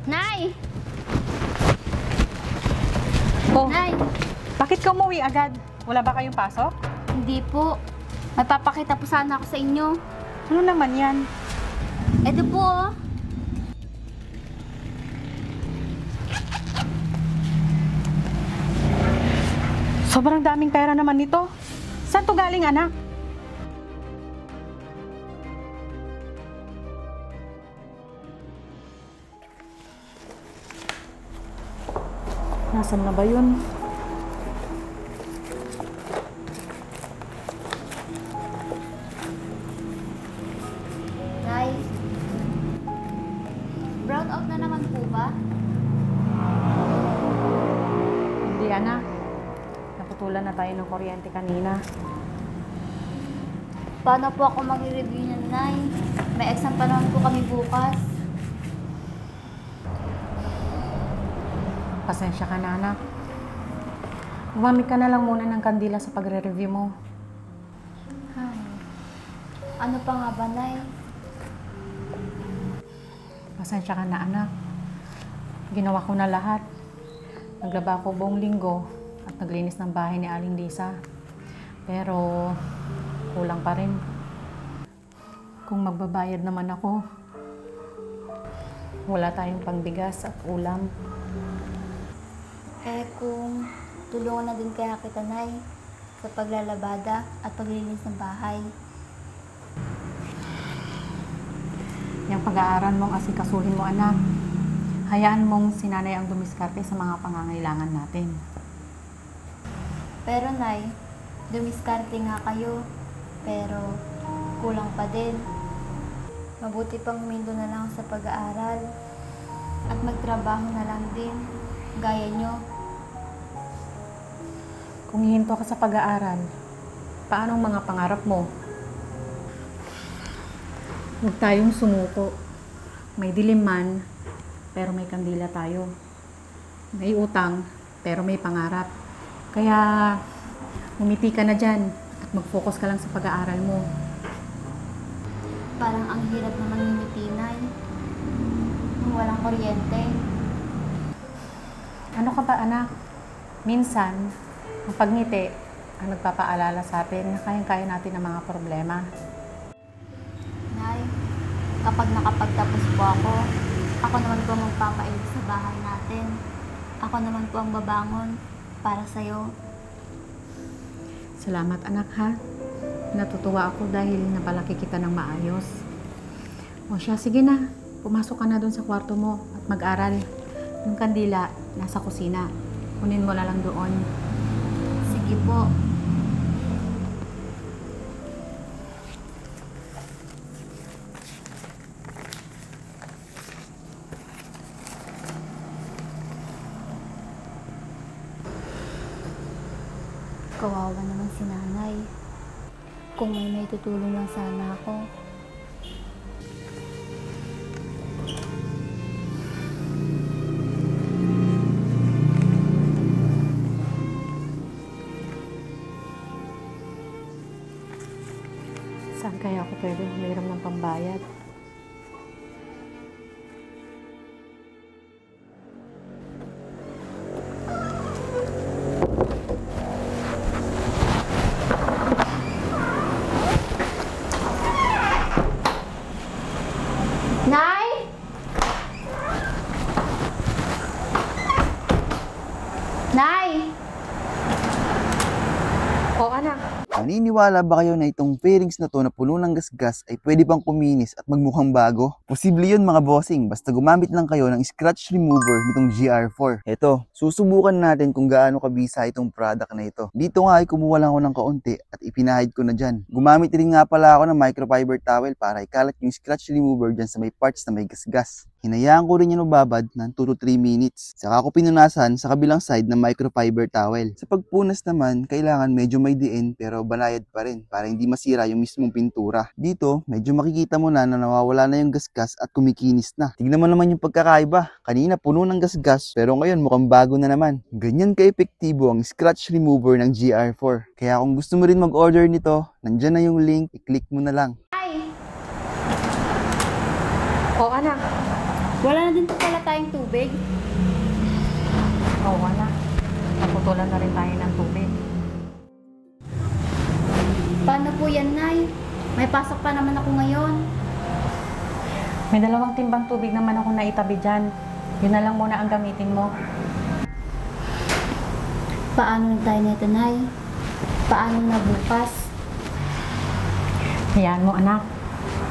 Nay! Oh, Nay! bakit ka umuwi agad? Wala ba kayong pasok? Hindi po. Magpapakita po sana ako sa inyo. Ano naman yan? Eto po oh. Sobrang daming pera naman nito. Saan to galing, anak? Nasaan na ba yun? Nay. Brown out na naman po ba? Hindi, anak. Naputulan na tayo ng kuryente kanina. Paano po ako mag-review niyan, Nay? May exam pa naman po kami bukas. Pasensya ka na, anak. Gumamit ka na lang muna ng kandila sa pagre-review mo. Ay. Ano pa nga ba, Nay? Pasensya ka na, anak. Ginawa ko na lahat. Naglaba ako buong linggo at naglinis ng bahay ni Aling Lisa. Pero kulang pa rin. Kung magbabayad naman ako, wala tayong pangbigas at ulam. Eh kung tulungan na din kaya kita, Nay, sa paglalabada at paglilinis ng bahay. Yung pag-aaral mong asikasuhin mo, anak. Hayaan mong sinanay ang dumiskarte sa mga pangangailangan natin. Pero, Nay, dumiskarte nga kayo. Pero kulang pa din. Mabuti pang huminto na lang sa pag-aaral at magtrabaho na lang din, gaya nyo. Kung hihinto ka sa pag-aaral, paano ang mga pangarap mo? Huwag tayong sumuko. May dilim man, pero may kandila tayo. May utang, pero may pangarap. Kaya, umiti ka na dyan at mag-focus ka lang sa pag-aaral mo. Parang ang hirap naman ngumiti, Nay. Kung walang kuryente. Ano ka ba, anak? Minsan, ang pagngiti ang nagpapaalala sa atin na kayang-kaya natin ang mga problema. Nay, kapag nakapagtapos po ako naman po ang magpapailig sa bahay natin. Ako naman po ang babangon para sa'yo. Salamat, anak, ha? Natutuwa ako dahil napalaki kita ng maayos. O siya, sige na. Pumasok ka na dun sa kwarto mo at mag-aral. Yung kandila, nasa kusina. Kunin mo na lang doon. Sige po. Kawawa naman si nanay. Kung may tutulong lang sana ako. Saan kaya ako pwede humiram ng pambayad? Nay! Nay! O, anak. Naniniwala ba kayo na itong fairings na to na puno ng gasgas ay pwede bang kuminis at magmukhang bago? Posible yun mga bossing, basta gumamit lang kayo ng scratch remover nitong GR4. Eto, susubukan natin kung gaano kabisa itong product na ito. Dito nga ay kumuha lang ako ng kaunti at ipinahid ko na dyan. Gumamit rin nga pala ako ng microfiber towel para ikalat yung scratch remover dyan sa may parts na may gasgas. Hinayaan ko rin yan mababad ng 2 to 3 minutes. Saka ko pinunasan sa kabilang side ng microfiber towel. Sa pagpunas naman, kailangan medyo may diin pero banayad pa rin para hindi masira yung mismong pintura. Dito, medyo makikita mo na nawawala na yung gasgas at kumikinis na. Tignan mo naman yung pagkakaiba. Kanina puno ng gasgas pero ngayon mukhang bago na naman. Ganyan ka-epektibo ang scratch remover ng GR4. Kaya kung gusto mo rin mag-order nito, nandyan na yung link, i-click mo na lang. Ay! O, anak. Wala na din po pala tayong tubig? Oo, anak. Naputulan na rin tayo ng tubig. Paano po yan, Nay? May pasok pa naman ako ngayon. May 2 timbang tubig naman ako naitabi dyan. Yun na lang muna ang gamitin mo. Paano na tayo nito, Nay? Paano na bukas? Hayaan mo, anak.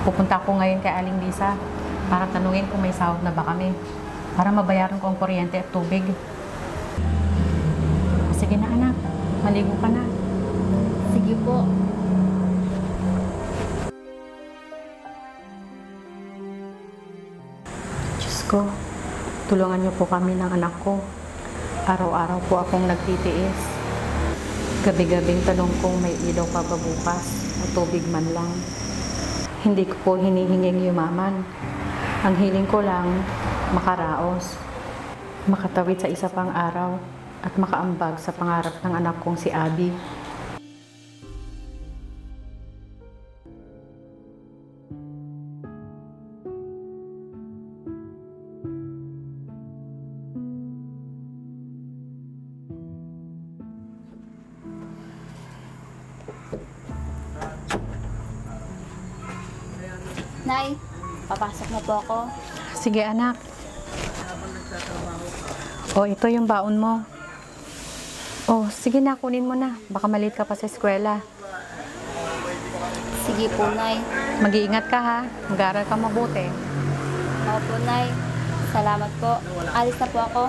Pupunta ako ngayon kay Aling Lisa para tanungin kung may sahod na ba kami para mabayaran ko ang kuryente at tubig. Sige na, anak. Maligo ka na. Sige po. Diyos ko, tulungan niyo po kami ng anak ko. Araw-araw po akong nagtitiis. Gabi-gabing tanong kung may ilaw pa ba bukas o tubig man lang. Hindi ko po hinihinging yumaman. Ang hiling ko lang, makaraos, makatawid sa isa pang araw, at makaambag sa pangarap ng anak kong si Abby. Nay, papasok na po ako. Sige, anak. O, ito yung baon mo. O, sige na, kunin mo na. Baka malate ka pa sa eskwela. Sige po, Nay. Mag-iingat ka, ha. Mag-aaral ka mabuti. Opo, Nay. Salamat po. Alis na po ako.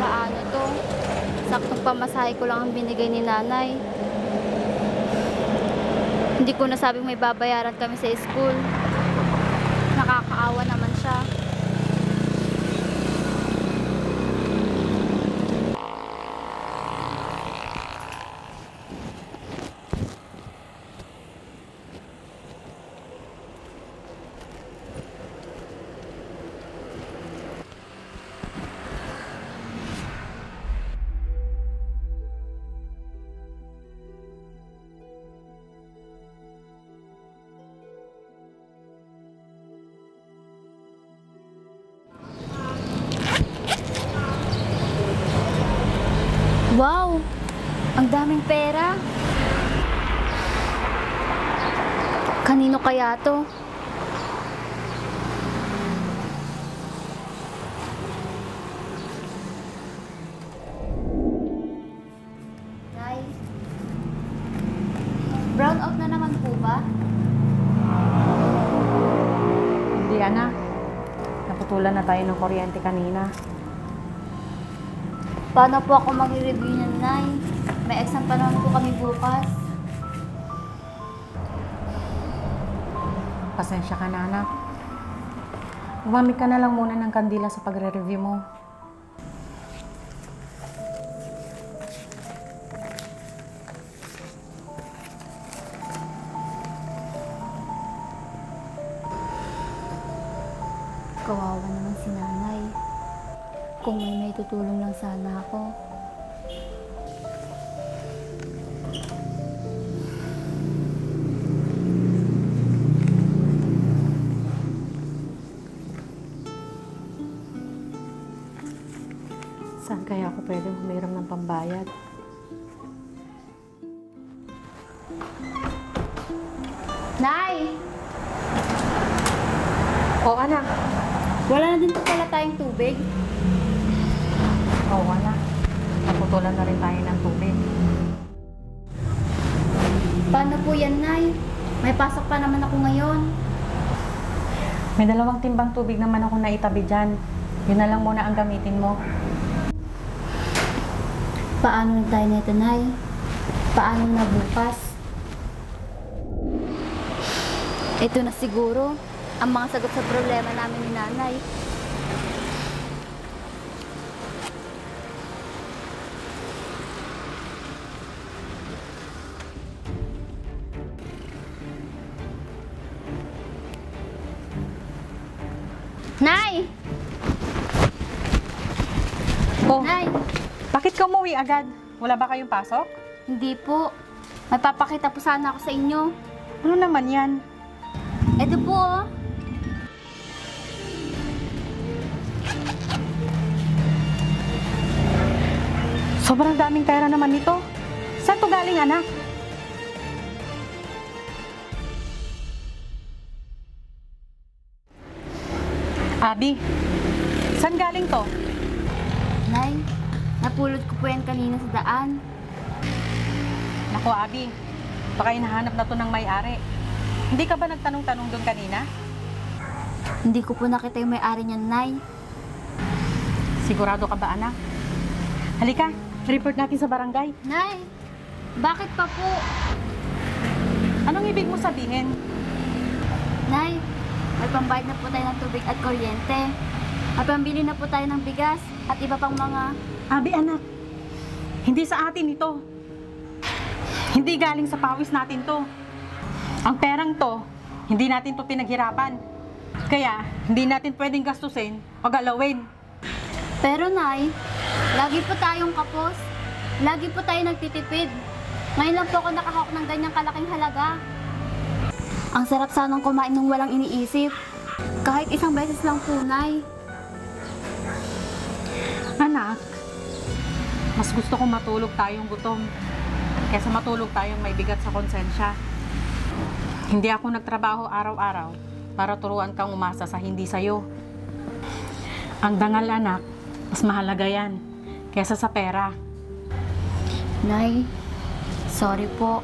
Paano to? Saktong pamasahe ko lang ang binigay ni Nanay. Hindi ko nasabing may babayaran kami sa school. Nakakaawa naman siya. Wow! Ang daming pera! Kanino kaya to? Nay, brown out na naman po ba? Hindi, anak. Naputulan na tayo ng kuryente kanina. Paano po ako mag-review niyan, Nay? May exam pa naman po kami bukas. Pasensya ka na, anak. Gumamit ka na lang muna ng kandila sa pagre-review mo. Kawawa naman si Nanay. Kung may tutulong lang sana ako. Saan kaya ako pwedeng humiram ng pambayad? Nay! O, anak. Wala na din po pala tayong tubig. Oo, anak. Naputulan na rin tayo ng tubig. Paano po yan, Nay? May pasok pa naman ako ngayon. May 2 timbang tubig naman ako naitabi dyan. Yun na lang muna ang gamitin mo. Paano na tayo nito, Nay? Paano na bukas? Ito na siguro ang mga sagot sa problema namin ni Nanay. Nay! Oh, Nay! bakit ka umuwi agad? Wala ba kayong pasok? Hindi po. May papakita po sana ako sa inyo. Ano naman yan? Eto po oh. Sobrang daming pera naman nito. Saan to galing, anak? Abi, saan galing to? Nay, napulot ko po yan kanina sa daan. Naku, Abi, baka hinahanap na to ng may-ari. Hindi ka ba nagtanong-tanong doon kanina? Hindi ko po nakita yung may-ari niyan, Nay. Sigurado ka ba, anak? Halika, report natin sa barangay. Nay, bakit pa po? Anong ibig mo sabihin? Nay, may pambayad na po tayo ng tubig at kuryente. May pambili na po tayo ng bigas at iba pang mga... Abi, anak, hindi sa atin ito. Hindi galing sa pawis natin to. Ang perang to, hindi natin to pinaghirapan. Kaya, hindi natin pwedeng gastusin o galawin. Pero Nay, lagi po tayong kapos. Lagi po tayo nagtitipid. Ngayon lang po ako nakahawak ng ganyang kalaking halaga. Ang sarap sanang kumain ng walang iniisip. Kahit isang beses lang po, Nay. Anak, mas gusto kong matulog tayong gutom kaysa matulog tayong may bigat sa konsensya. Hindi ako nagtrabaho araw-araw para turuan kang umasa sa hindi sayo. Ang dangal, anak, mas mahalaga yan kaysa sa pera. Nay, sorry po.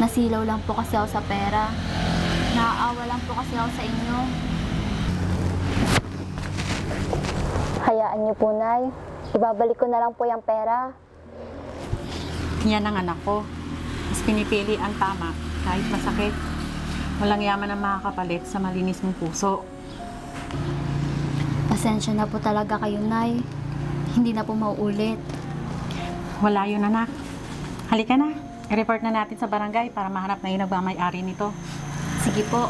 Nasilaw lang po kasi ako sa pera. Naaawa lang po kasi ako sa inyo. Hayaan niyo po, Nay. Ibabalik ko na lang po yung pera. Yan ang anak ko. Mas pinipili ang tama kahit masakit. Walang yaman ang makakapalit sa malinis mong puso. Pasensya na po talaga kayo, Nay. Hindi na po mauulit. Wala yun, anak. Halika na. I-report na natin sa barangay para mahanap na yung nagmamay-ari nito. Sige po.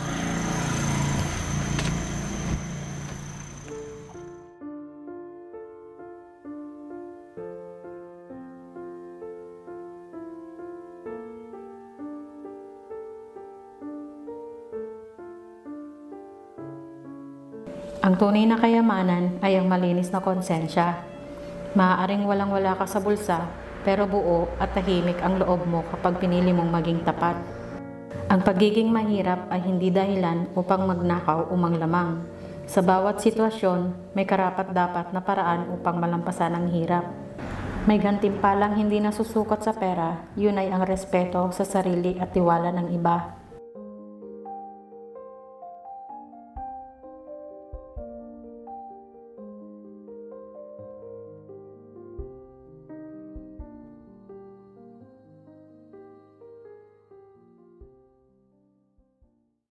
Ang tunay na kayamanan ay ang malinis na konsensya. Maaaring walang-wala ka sa bulsa, pero buo at tahimik ang loob mo kapag pinili mong maging tapat. Ang pagiging mahirap ay hindi dahilan upang magnakaw o manglamang. Sa bawat sitwasyon, may karapat-dapat na paraan upang malampasan ang hirap. May gantimpalang hindi nasusukat sa pera, yun ay ang respeto sa sarili at tiwala ng iba.